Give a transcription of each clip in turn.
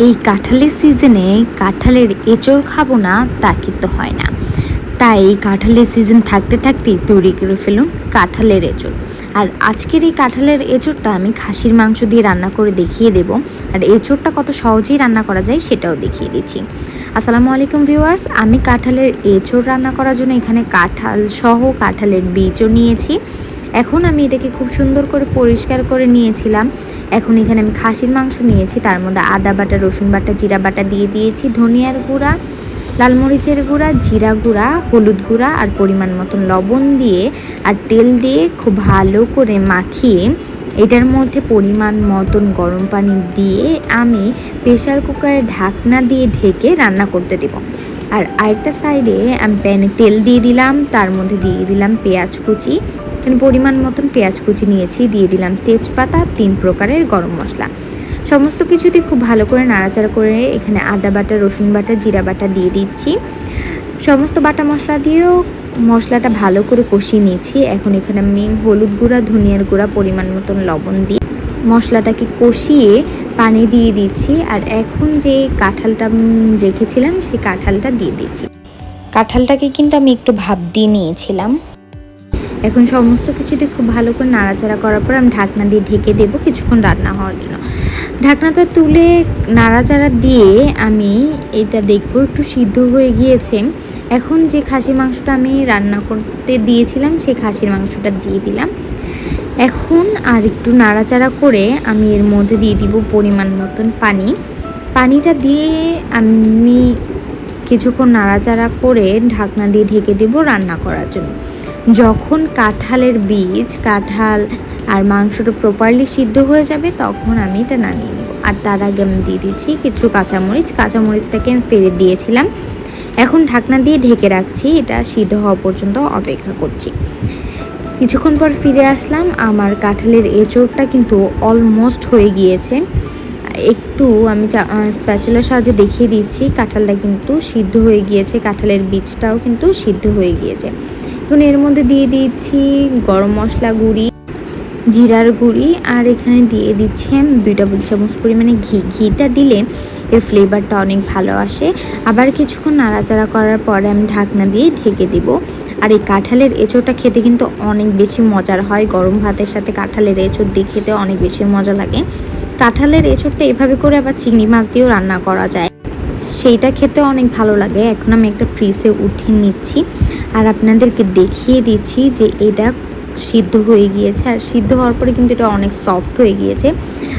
এই কাঁঠালের সিজনে কাঁঠালের এঁচড় খাবো না তা কিন্তু হয় না। তাই কাঁঠালের সিজন থাকতে থাকতেই তৈরি করে ফেলুন কাঁঠালের এঁচড়। আর আজকের এই কাঁঠালের এঁচড়টা আমি খাসির মাংস দিয়ে রান্না করে দেখিয়ে দেব। আর এঁচড়টা কত সহজেই রান্না করা যায় সেটাও দেখিয়ে দিচ্ছি। আসসালামু আলাইকুম ভিউয়ার্স, আমি কাঁঠালের এঁচড় রান্না করার জন্য এখানে কাঁঠাল সহ কাঁঠালের বীজও নিয়েছি। এখন আমি এটাকে খুব সুন্দর করে পরিষ্কার করে নিয়েছিলাম। এখন এখানে আমি খাসির মাংস নিয়েছি, তার মধ্যে আদা বাটা, রসুন বাটা, জিরা বাটা দিয়ে দিয়েছি, ধনিয়ার গুঁড়া, লাল মরিচের গুঁড়া, জিরা গুঁড়া, হলুদ গুঁড়া আর পরিমাণ মতন লবণ দিয়ে আর তেল দিয়ে খুব ভালো করে মাখিয়ে এটার মধ্যে পরিমাণ মতন গরম পানি দিয়ে আমি প্রেসার কুকারে ঢাকনা দিয়ে ঢেকে রান্না করতে দেব। আর আরেকটা সাইডে আমি প্যানে তেল দিয়ে দিলাম, তার মধ্যে দিয়ে দিলাম পেঁয়াজ কুচি, পরিমাণ মতন পেঁয়াজ কুচি নিয়েছি, দিয়ে দিলাম তেজপাতা, 3 প্রকারের গরম মশলা। সমস্ত কিছু দিয়ে খুব ভালো করে নাড়াচাড়া করে এখানে আদা বাটা, রসুন বাটা, জিরা বাটা দিয়ে দিচ্ছি। সমস্ত বাটা মশলা দিয়েও মশলাটা ভালো করে কষিয়ে নিয়েছি। এখন এখানে আমি হলুদ গুঁড়া, ধনিয়ার গুঁড়া, পরিমাণ মতন লবণ দিয়ে মশলাটাকে কষিয়ে পানি দিয়ে দিচ্ছি। আর এখন যে কাঁঠালটা রেখেছিলাম সেই কাঁঠালটা দিয়ে দিচ্ছি। কাঁঠালটাকে কিন্তু আমি একটু ভাপ দিয়ে নিয়েছিলাম। এখন সমস্ত কিছুতে খুব ভালো করে নাড়াচাড়া করার পর আমি ঢাকনা দিয়ে ঢেকে দেবো কিছুক্ষণ রান্না হওয়ার জন্য। ঢাকনাটা তুলে নাড়াচাড়া দিয়ে আমি এটা দেখবো একটু সিদ্ধ হয়ে গিয়েছে। এখন যে খাসির মাংসটা আমি রান্না করতে দিয়েছিলাম সেই খাসির মাংসটা দিয়ে দিলাম। এখন আর একটু নাড়াচাড়া করে আমি এর মধ্যে দিয়ে দিব পরিমাণ মতন পানি। পানিটা দিয়ে আমি কিছুক্ষণ নাড়াচাড়া করে ঢাকনা দিয়ে ঢেকে দেব রান্না করার জন্য। যখন কাঁঠালের বীজ, কাঁঠাল আর মাংসটা প্রপারলি সিদ্ধ হয়ে যাবে তখন আমি এটা নামিয়ে নেব। আর তার আগে আমি দিয়ে দিচ্ছি কিছু কাঁচামরিচটাকে আমি ফেলে দিয়েছিলাম। এখন ঢাকনা দিয়ে ঢেকে রাখছি, এটা সিদ্ধ হওয়া পর্যন্ত অপেক্ষা করছি। কিছুক্ষণ পর ফিরে আসলাম, আমার কাঁঠালের এঁচড়টা কিন্তু অলমোস্ট হয়ে গিয়েছে। একটু আমি স্প্যাচুলার সাহায্যে দেখিয়ে দিচ্ছি, কাঁঠালটা কিন্তু সিদ্ধ হয়ে গিয়েছে, কাঁঠালের বীজটাও কিন্তু সিদ্ধ হয়ে গিয়েছে। এখন এর মধ্যে দিয়ে দিচ্ছি গরম মশলা গুঁড়ি, জিরার গুঁড়ি, আর এখানে দিয়ে দিচ্ছি আমি 2 টেবিল চামচ পরিমাণে ঘিটা দিলে এর ফ্লেভারটা অনেক ভালো আসে। আবার কিছুক্ষণ নাড়াচাড়া করার পরে আমি ঢাকনা দিয়ে ঢেকে দিব। আর এই কাঁঠালের এঁচড়টা খেতে কিন্তু অনেক বেশি মজার হয়, গরম ভাতের সাথে কাঁঠালের এঁচড় দিয়ে খেতে অনেক বেশি মজা লাগে। কাঁঠালের এঁচড়টা এভাবে করে আবার চিংড়ি মাছ দিয়েও রান্না করা যায়, সেইটা খেতে অনেক ভালো লাগে। এখন আমি একটা ফ্রিজে উঠিয়ে নিচ্ছি আর আপনাদেরকে দেখিয়ে দিচ্ছি যে এটা সিদ্ধ হয়ে গিয়েছে। আর সিদ্ধ হওয়ার পরে কিন্তু এটা অনেক সফট হয়ে গিয়েছে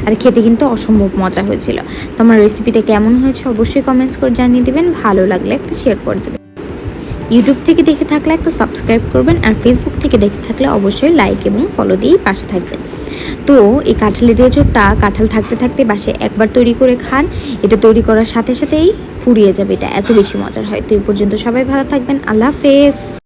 আর খেতে কিন্তু অসম্ভব মজা হয়েছিল। তো আমার রেসিপিটা কেমন হয়েছে অবশ্যই কমেন্টস করে জানিয়ে দেবেন, ভালো লাগলে একটা শেয়ার করে দেবেন। ইউটিউব থেকে দেখে থাকলে একটা সাবস্ক্রাইব করবেন, আর ফেসবুক থেকে দেখে থাকলে অবশ্যই লাইক এবং ফলো দিয়েই পাশে থাকবেন। তো এই কাঁঠালের এঁচড়টা কাঁঠাল থাকতে থাকতে বাসায় একবার তৈরি করে খান, এটা তৈরি করার সাথে সাথেই ফুরিয়ে যাবে, এটা এত বেশি মজার হয়। তো এই পর্যন্ত সবাই ভালো থাকবেন, আল্লাহ হাফেজ।